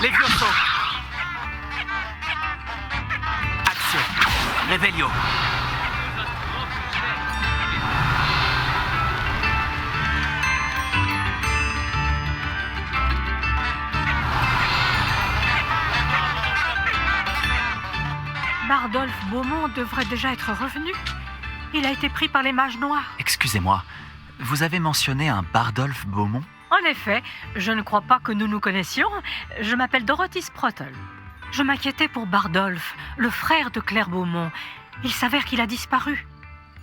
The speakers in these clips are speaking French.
Levioso. Action. Revelio. Bardolph Beaumont devrait déjà être revenu. Il a été pris par les mages noirs. Excusez-moi, vous avez mentionné un Bardolph Beaumont ? En effet, je ne crois pas que nous nous connaissions. Je m'appelle Dorothy Sprottle. Je m'inquiétais pour Bardolph, le frère de Claire Beaumont. Il s'avère qu'il a disparu.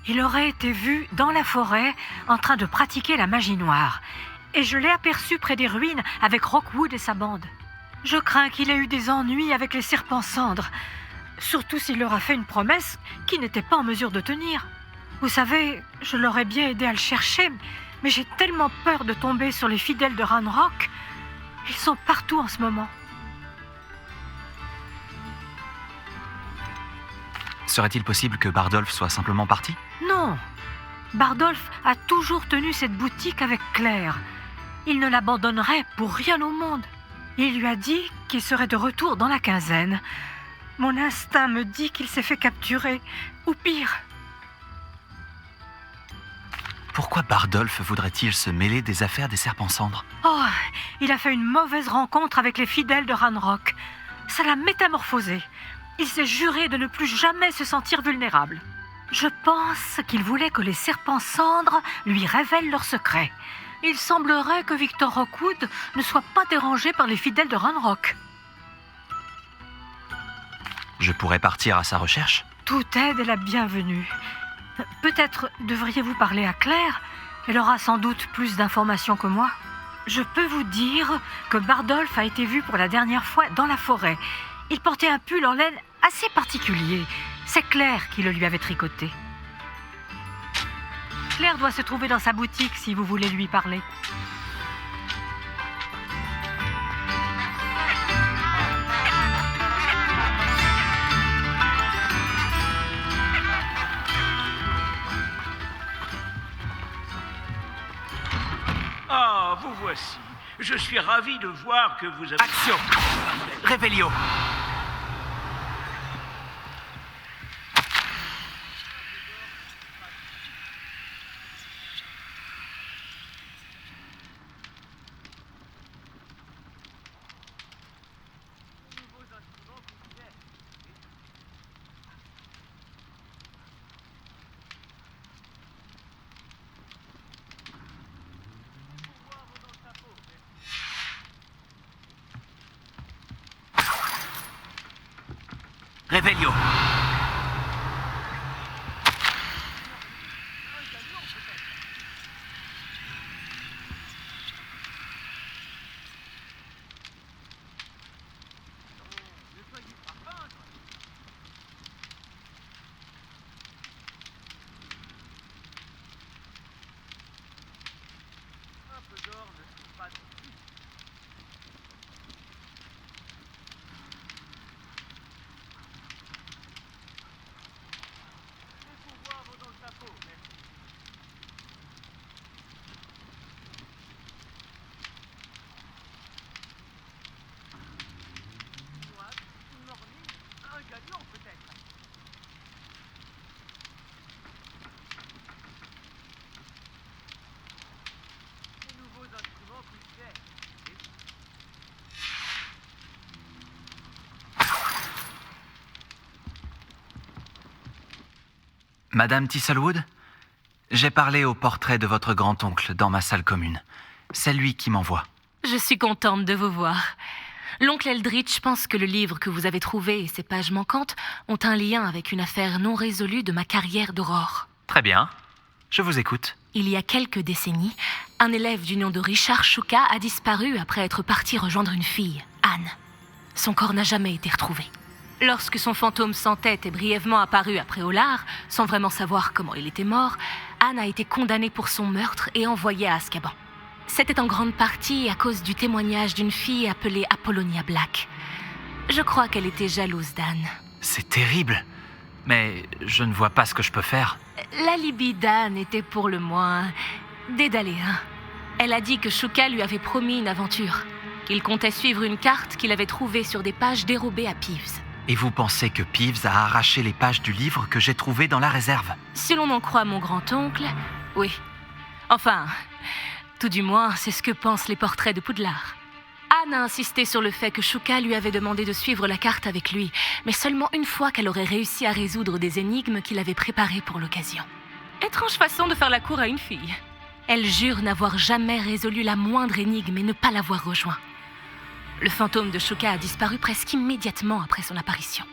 Il aurait été vu dans la forêt en train de pratiquer la magie noire. Et je l'ai aperçu près des ruines avec Rockwood et sa bande. Je crains qu'il ait eu des ennuis avec les serpents cendres. Surtout s'il leur a fait une promesse qu'il n'était pas en mesure de tenir. Vous savez, je l'aurais bien aidé à le chercher, mais j'ai tellement peur de tomber sur les fidèles de Ranrock. Ils sont partout en ce moment. Serait-il possible que Bardolph soit simplement parti ? Non, Bardolph a toujours tenu cette boutique avec Claire. Il ne l'abandonnerait pour rien au monde. Il lui a dit qu'il serait de retour dans la quinzaine. Mon instinct me dit qu'il s'est fait capturer, ou pire. Pourquoi Bardolph voudrait-il se mêler des affaires des serpents cendres ? Oh, il a fait une mauvaise rencontre avec les fidèles de Ranrock. Ça l'a métamorphosé. Il s'est juré de ne plus jamais se sentir vulnérable. Je pense qu'il voulait que les serpents cendres lui révèlent leurs secrets. Il semblerait que Victor Rockwood ne soit pas dérangé par les fidèles de Ranrock. Je pourrais partir à sa recherche ? Toute aide est la bienvenue. Peut-être devriez-vous parler à Claire. Elle aura sans doute plus d'informations que moi. Je peux vous dire que Bardolph a été vu pour la dernière fois dans la forêt. Il portait un pull en laine assez particulier. C'est Claire qui le lui avait tricoté. Claire doit se trouver dans sa boutique si vous voulez lui parler. Ah, vous voici. Je suis ravi de voir que vous avez... Action. Revelio. Revelio. Madame Thistlewood, j'ai parlé au portrait de votre grand-oncle dans ma salle commune. C'est lui qui m'envoie. Je suis contente de vous voir. L'oncle Eldritch pense que le livre que vous avez trouvé et ses pages manquantes ont un lien avec une affaire non résolue de ma carrière d'aurore. Très bien, je vous écoute. Il y a quelques décennies, un élève du nom de Richard Shuka a disparu après être parti rejoindre une fille, Anne. Son corps n'a jamais été retrouvé. Lorsque son fantôme sans tête est brièvement apparu après Olar, sans vraiment savoir comment il était mort, Anne a été condamnée pour son meurtre et envoyée à Azkaban. C'était en grande partie à cause du témoignage d'une fille appelée Apollonia Black. Je crois qu'elle était jalouse d'Anne. C'est terrible, mais je ne vois pas ce que je peux faire. L'alibi d'Anne était pour le moins dédaléen. Elle a dit que Shuka lui avait promis une aventure. Il comptait suivre une carte qu'il avait trouvée sur des pages dérobées à Peeves. Et vous pensez que Peeves a arraché les pages du livre que j'ai trouvé dans la réserve? Si l'on en croit mon grand-oncle, oui. Enfin, tout du moins, c'est ce que pensent les portraits de Poudlard. Anne a insisté sur le fait que Shuka lui avait demandé de suivre la carte avec lui, mais seulement une fois qu'elle aurait réussi à résoudre des énigmes qu'il avait préparées pour l'occasion. Étrange façon de faire la cour à une fille. Elle jure n'avoir jamais résolu la moindre énigme et ne pas l'avoir rejoint. Le fantôme de Shuka a disparu presque immédiatement après son apparition.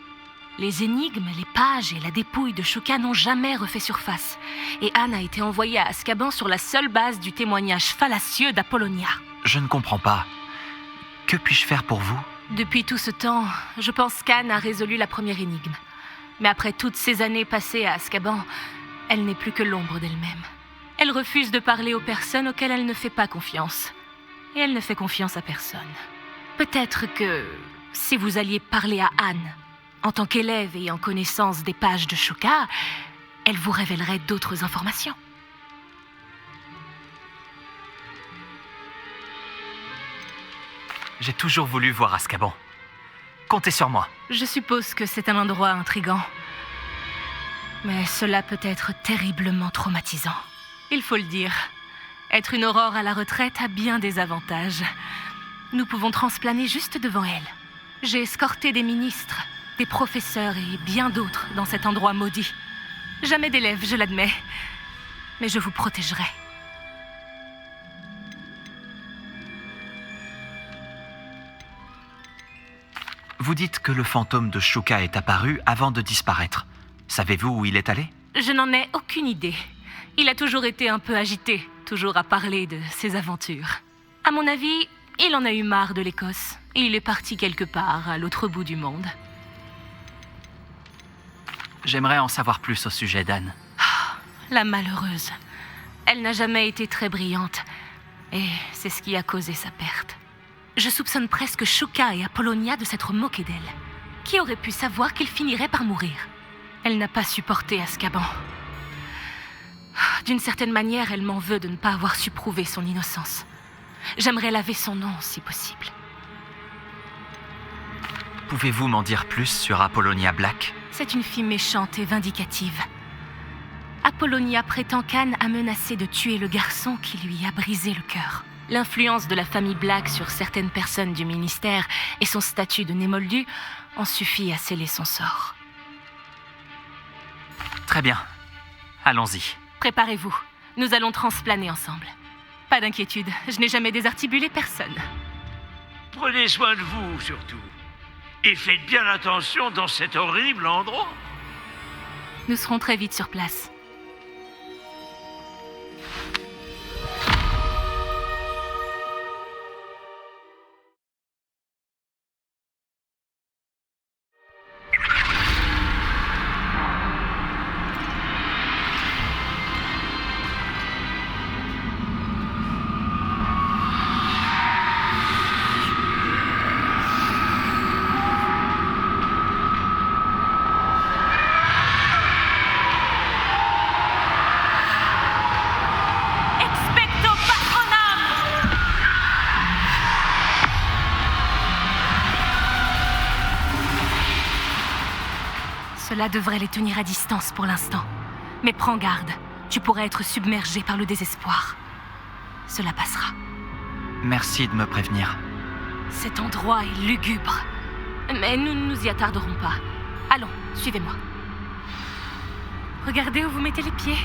Les énigmes, les pages et la dépouille de Shuka n'ont jamais refait surface, et Anne a été envoyée à Azkaban sur la seule base du témoignage fallacieux d'Apollonia. Je ne comprends pas. Que puis-je faire pour vous? Depuis tout ce temps, je pense qu'Anne a résolu la première énigme. Mais après toutes ces années passées à Azkaban, elle n'est plus que l'ombre d'elle-même. Elle refuse de parler aux personnes auxquelles elle ne fait pas confiance. Et elle ne fait confiance à personne. Peut-être que, si vous alliez parler à Anne, en tant qu'élève et en connaissance des pages de Shuka, elle vous révélerait d'autres informations. J'ai toujours voulu voir Azkaban. Comptez sur moi. Je suppose que c'est un endroit intrigant. Mais cela peut être terriblement traumatisant. Il faut le dire. Être une aurore à la retraite a bien des avantages. Nous pouvons transplaner juste devant elle. J'ai escorté des ministres, des professeurs et bien d'autres dans cet endroit maudit. Jamais d'élèves, je l'admets. Mais je vous protégerai. Vous dites que le fantôme de Shuka est apparu avant de disparaître. Savez-vous où il est allé? Je n'en ai aucune idée. Il a toujours été un peu agité, toujours à parler de ses aventures. À mon avis, il en a eu marre de l'Écosse et il est parti quelque part à l'autre bout du monde. J'aimerais en savoir plus au sujet d'Anne. La malheureuse. Elle n'a jamais été très brillante et c'est ce qui a causé sa perte. Je soupçonne presque Shuka et Apollonia de s'être moqués d'elle. Qui aurait pu savoir qu'il finirait par mourir? Elle n'a pas supporté Azkaban. D'une certaine manière, elle m'en veut de ne pas avoir su prouver son innocence. J'aimerais laver son nom, si possible. Pouvez-vous m'en dire plus sur Apollonia Black? C'est une fille méchante et vindicative. Apollonia prétend qu'Anne a menacé de tuer le garçon qui lui a brisé le cœur. L'influence de la famille Black sur certaines personnes du ministère et son statut de Némoldu en suffit à sceller son sort. Très bien. Allons-y. Préparez-vous, nous allons transplaner ensemble. Pas d'inquiétude, je n'ai jamais désarticulé personne. Prenez soin de vous, surtout. Et faites bien attention dans cet horrible endroit. Nous serons très vite sur place. Cela devrait les tenir à distance pour l'instant. Mais prends garde, tu pourrais être submergé par le désespoir. Cela passera. Merci de me prévenir. Cet endroit est lugubre. Mais nous ne nous y attarderons pas. Allons, suivez-moi. Regardez où vous mettez les pieds.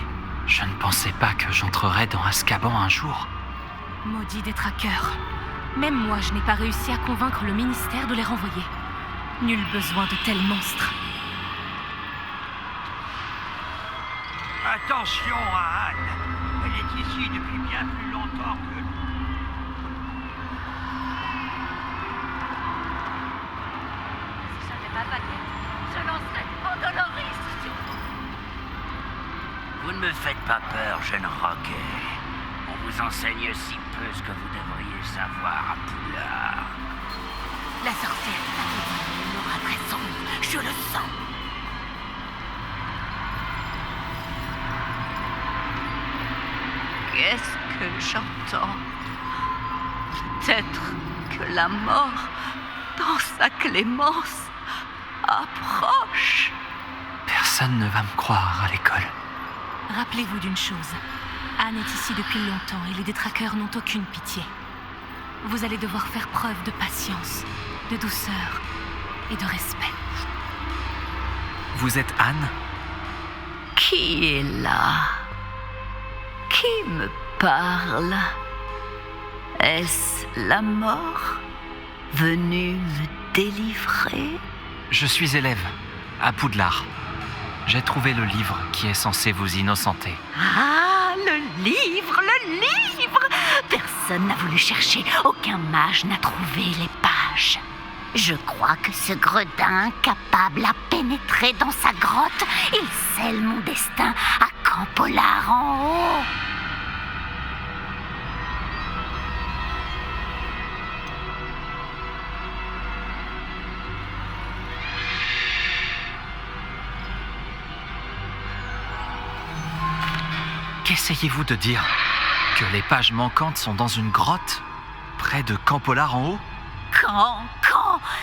Je ne pensais pas que j'entrerais dans Azkaban un jour. Maudit détraqueur. Même moi, je n'ai pas réussi à convaincre le ministère de les renvoyer. Nul besoin de tels monstres. Attention à Anne. Elle est ici depuis bien plus longtemps que nous. Si ça n'était pas Baguette, je lancerais Pandoloris sur vous. Vous ne me faites pas peur, jeune roquet. On vous enseigne si peu ce que vous devriez savoir à Poudlard. La sorcière Baguette n'aura raison, je le sens. Qu'est-ce que j'entends? Peut-être que la mort, dans sa clémence, approche. Personne ne va me croire à l'école. Rappelez-vous d'une chose. Anne est ici depuis longtemps et les détraqueurs n'ont aucune pitié. Vous allez devoir faire preuve de patience, de douceur et de respect. Vous êtes Anne? Qui est là? Qui me parle? Est-ce la mort venue me délivrer? Je suis élève à Poudlard. J'ai trouvé le livre qui est censé vous innocenter. Ah, le livre, le livre! Personne n'a voulu chercher, aucun mage n'a trouvé les pages. Je crois que ce gredin, capable à pénétrer dans sa grotte, il scelle mon destin à Campolar en haut. Qu'essayez-vous de dire? Que les pages manquantes sont dans une grotte? Près de Campolar en haut? Quand,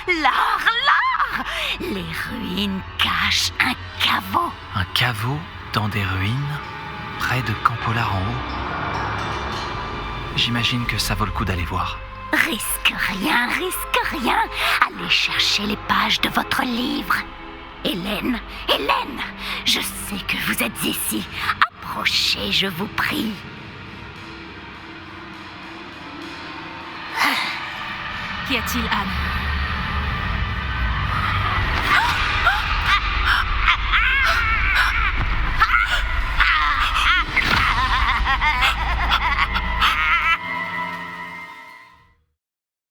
l'art! Les ruines cachent un caveau. Un caveau dans des ruines? Près de Campolar en haut? J'imagine que ça vaut le coup d'aller voir. Risque rien. Allez chercher les pages de votre livre. Hélène, je sais que vous êtes ici. Approchez, je vous prie. Qu'y a-t-il, Anne?